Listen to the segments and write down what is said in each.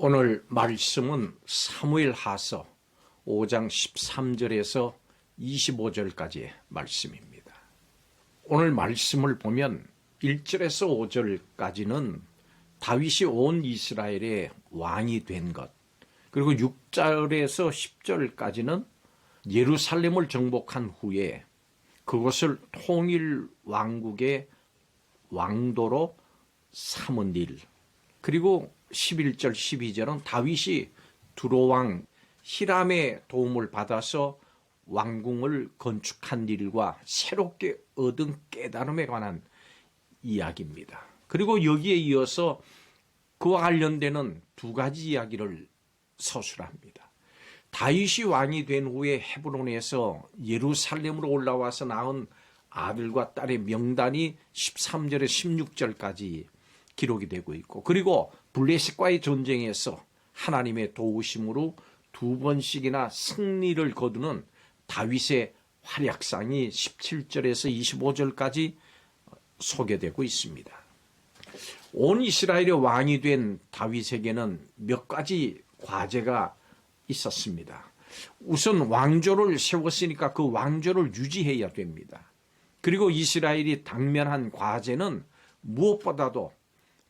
오늘 말씀은 사무엘하서 5장 13절에서 25절까지의 말씀입니다. 오늘 말씀을 보면 1절에서 5절까지는 다윗이 온 이스라엘의 왕이 된 것, 그리고 6절에서 10절까지는 예루살렘을 정복한 후에 그것을 통일 왕국의 왕도로 삼은 일, 그리고 11절, 12절은 다윗이 두로왕 히람의 도움을 받아서 왕궁을 건축한 일과 새롭게 얻은 깨달음에 관한 이야기입니다. 그리고 여기에 이어서 그와 관련되는 두 가지 이야기를 서술합니다. 다윗이 왕이 된 후에 헤브론에서 예루살렘으로 올라와서 낳은 아들과 딸의 명단이 13절에 16절까지 기록이 되고 있고, 그리고 블레셋과의 전쟁에서 하나님의 도우심으로 두 번씩이나 승리를 거두는 다윗의 활약상이 17절에서 25절까지 소개되고 있습니다. 온 이스라엘의 왕이 된 다윗에게는 몇 가지 과제가 있었습니다. 우선 왕조를 세웠으니까 그 왕조를 유지해야 됩니다. 그리고 이스라엘이 당면한 과제는 무엇보다도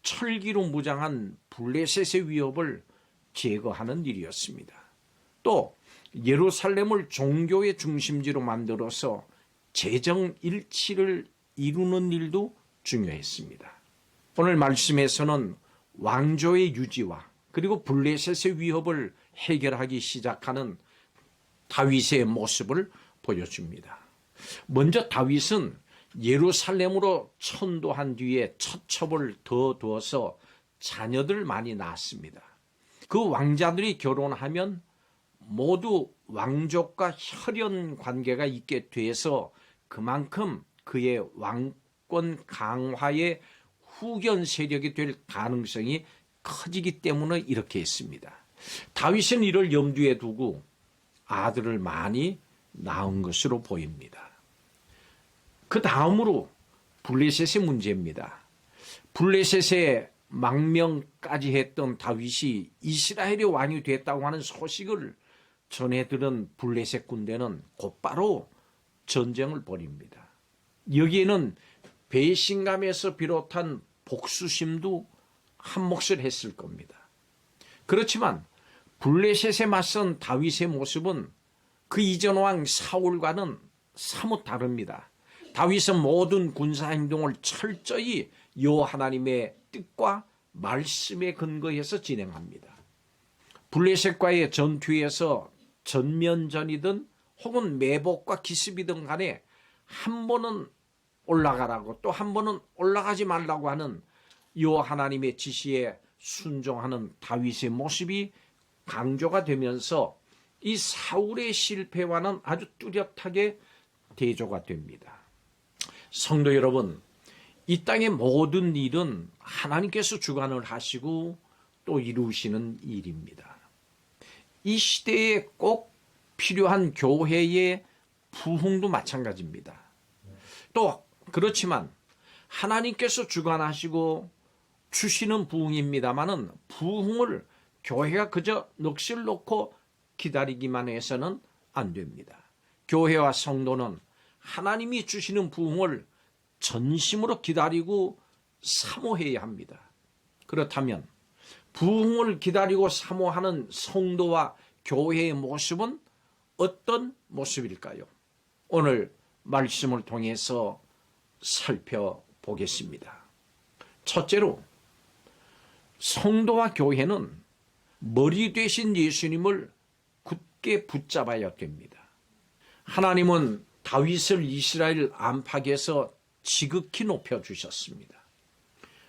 철기로 무장한 블레셋의 위협을 제거하는 일이었습니다. 또 예루살렘을 종교의 중심지로 만들어서 재정 일치를 이루는 일도 중요했습니다. 오늘 말씀에서는 왕조의 유지와 그리고 블레셋의 위협을 해결하기 시작하는 다윗의 모습을 보여줍니다. 먼저 다윗은 예루살렘으로 천도한 뒤에 처첩을 더 두어서 자녀들 많이 낳았습니다. 그 왕자들이 결혼하면 모두 왕족과 혈연 관계가 있게 돼서 그만큼 그의 왕권 강화의 후견 세력이 될 가능성이 커지기 때문에 이렇게 했습니다. 다윗은 이를 염두에 두고 아들을 많이 낳은 것으로 보입니다. 그 다음으로 블레셋의 문제입니다. 블레셋의 망명까지 했던 다윗이 이스라엘의 왕이 됐다고 하는 소식을 전해 들은 블레셋 군대는 곧바로 전쟁을 벌입니다. 여기에는 배신감에서 비롯한 복수심도 한 몫을 했을 겁니다. 그렇지만 블레셋에 맞선 다윗의 모습은 그 이전 왕 사울과는 사뭇 다릅니다. 다윗은 모든 군사행동을 철저히 여호와 하나님의 뜻과 말씀에 근거해서 진행합니다. 블레셋과의 전투에서 전면전이든 혹은 매복과 기습이든 간에 한 번은 올라가라고 또 한 번은 올라가지 말라고 하는 여호와 하나님의 지시에 순종하는 다윗의 모습이 강조가 되면서 이 사울의 실패와는 아주 뚜렷하게 대조가 됩니다. 성도 여러분, 이 땅의 모든 일은 하나님께서 주관을 하시고 또 이루시는 일입니다. 이 시대에 꼭 필요한 교회의 부흥도 마찬가지입니다. 또 그렇지만 하나님께서 주관하시고 주시는 부흥입니다마는 부흥을 교회가 그저 넋을 놓고 기다리기만 해서는 안 됩니다. 교회와 성도는 하나님이 주시는 부흥을 전심으로 기다리고 사모해야 합니다. 그렇다면 부흥을 기다리고 사모하는 성도와 교회의 모습은 어떤 모습일까요? 오늘 말씀을 통해서 살펴보겠습니다. 첫째로, 성도와 교회는 머리 되신 예수님을 굳게 붙잡아야 됩니다. 하나님은 다윗을 이스라엘 안팎에서 지극히 높여주셨습니다.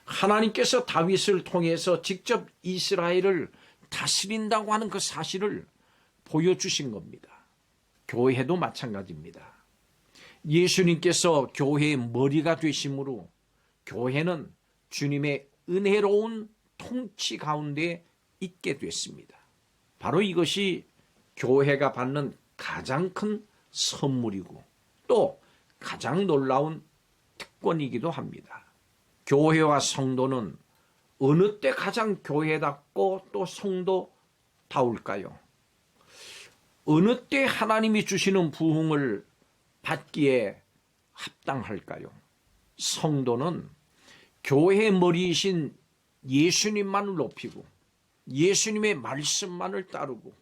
하나님께서 다윗을 통해서 직접 이스라엘을 다스린다고 하는 그 사실을 보여주신 겁니다. 교회도 마찬가지입니다. 예수님께서 교회의 머리가 되심으로 교회는 주님의 은혜로운 통치 가운데 있게 됐습니다. 바로 이것이 교회가 받는 가장 큰 선물이고 또 가장 놀라운 특권이기도 합니다. 교회와 성도는 어느 때 가장 교회답고 또 성도다울까요? 어느 때 하나님이 주시는 부흥을 받기에 합당할까요? 성도는 교회의 머리이신 예수님만을 높이고 예수님의 말씀만을 따르고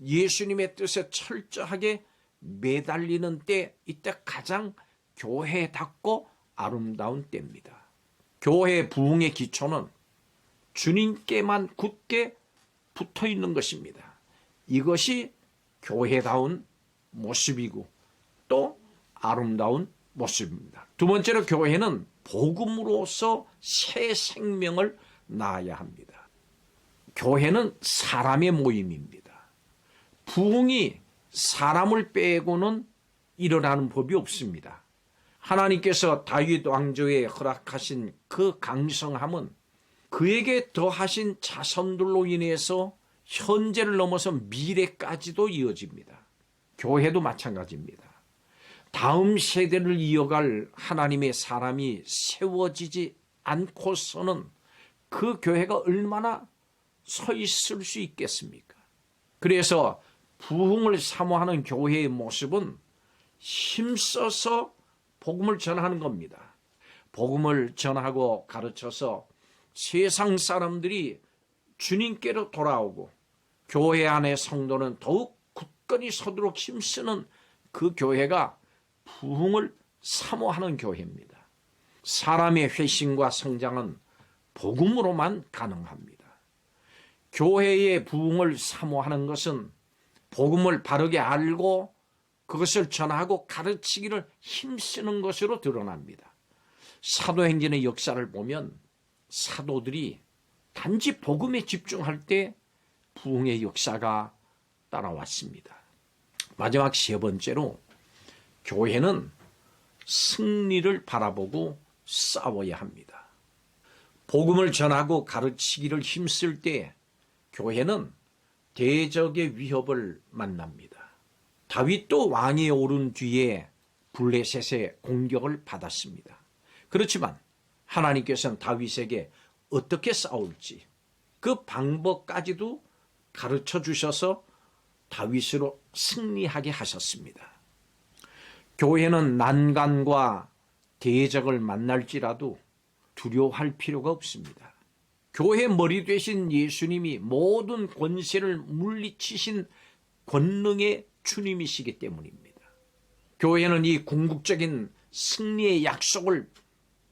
예수님의 뜻에 철저하게 매달리는 때, 이때 가장 교회답고 아름다운 때입니다. 교회의 부흥의 기초는 주님께만 굳게 붙어 있는 것입니다. 이것이 교회다운 모습이고 또 아름다운 모습입니다. 두 번째로, 교회는 복음으로서 새 생명을 낳아야 합니다. 교회는 사람의 모임입니다. 부흥이 사람을 빼고는 일어나는 법이 없습니다. 하나님께서 다윗 왕조에 허락하신 그 강성함은 그에게 더하신 자손들로 인해서 현재를 넘어서 미래까지도 이어집니다. 교회도 마찬가지입니다. 다음 세대를 이어갈 하나님의 사람이 세워지지 않고서는 그 교회가 얼마나 서 있을 수 있겠습니까? 그래서 부흥을 사모하는 교회의 모습은 힘써서 복음을 전하는 겁니다. 복음을 전하고 가르쳐서 세상 사람들이 주님께로 돌아오고 교회 안의 성도는 더욱 굳건히 서도록 힘쓰는 그 교회가 부흥을 사모하는 교회입니다. 사람의 회심과 성장은 복음으로만 가능합니다. 교회의 부흥을 사모하는 것은 복음을 바르게 알고 그것을 전하고 가르치기를 힘쓰는 것으로 드러납니다. 사도행전의 역사를 보면 사도들이 단지 복음에 집중할 때 부흥의 역사가 따라왔습니다. 마지막 세 번째로, 교회는 승리를 바라보고 싸워야 합니다. 복음을 전하고 가르치기를 힘쓸 때 교회는 대적의 위협을 만납니다. 다윗도 왕위에 오른 뒤에 블레셋의 공격을 받았습니다. 그렇지만 하나님께서는 다윗에게 어떻게 싸울지 그 방법까지도 가르쳐 주셔서 다윗으로 승리하게 하셨습니다. 교회는 난간과 대적을 만날지라도 두려워할 필요가 없습니다. 교회 머리 되신 예수님이 모든 권세를 물리치신 권능의 주님이시기 때문입니다. 교회는 이 궁극적인 승리의 약속을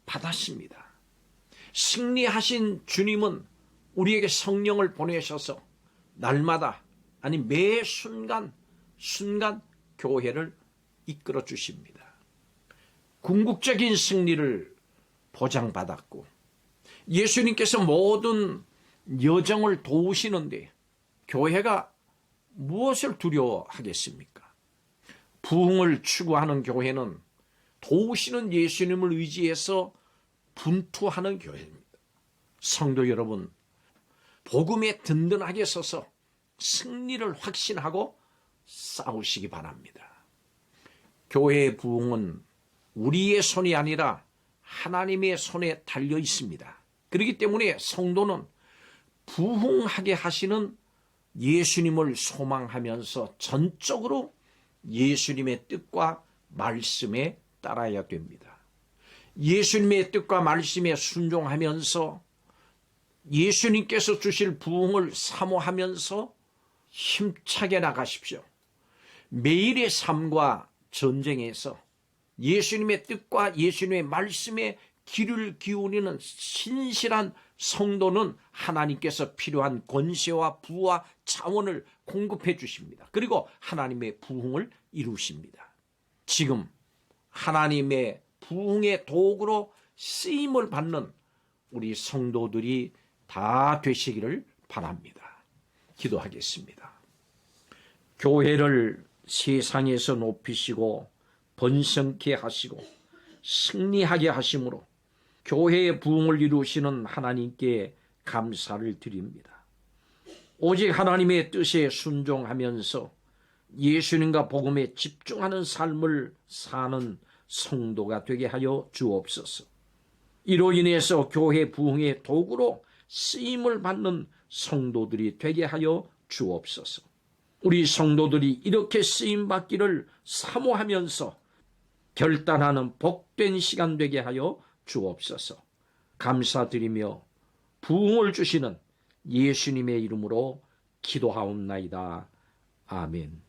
받았습니다. 승리하신 주님은 우리에게 성령을 보내셔서 날마다, 아니 매 순간 교회를 이끌어 주십니다. 궁극적인 승리를 보장받았고 예수님께서 모든 여정을 도우시는데 교회가 무엇을 두려워하겠습니까? 부흥을 추구하는 교회는 도우시는 예수님을 의지해서 분투하는 교회입니다. 성도 여러분, 복음에 든든하게 서서 승리를 확신하고 싸우시기 바랍니다. 교회의 부흥은 우리의 손이 아니라 하나님의 손에 달려 있습니다. 그렇기 때문에 성도는 부흥하게 하시는 예수님을 소망하면서 전적으로 예수님의 뜻과 말씀에 따라야 됩니다. 예수님의 뜻과 말씀에 순종하면서 예수님께서 주실 부흥을 사모하면서 힘차게 나가십시오. 매일의 삶과 전쟁에서 예수님의 뜻과 예수님의 말씀에 귀를 기울이는 신실한 성도는 하나님께서 필요한 권세와 부와 자원을 공급해 주십니다. 그리고 하나님의 부흥을 이루십니다. 지금 하나님의 부흥의 도구로 쓰임을 받는 우리 성도들이 다 되시기를 바랍니다. 기도하겠습니다. 교회를 세상에서 높이시고 번성케 하시고 승리하게 하심으로 교회의 부흥을 이루시는 하나님께 감사를 드립니다. 오직 하나님의 뜻에 순종하면서 예수님과 복음에 집중하는 삶을 사는 성도가 되게 하여 주옵소서. 이로 인해서 교회 부흥의 도구로 쓰임을 받는 성도들이 되게 하여 주옵소서. 우리 성도들이 이렇게 쓰임 받기를 사모하면서 결단하는 복된 시간 되게 하여 주옵소서. 감사드리며 부흥을 주시는 예수님의 이름으로 기도하옵나이다. 아멘.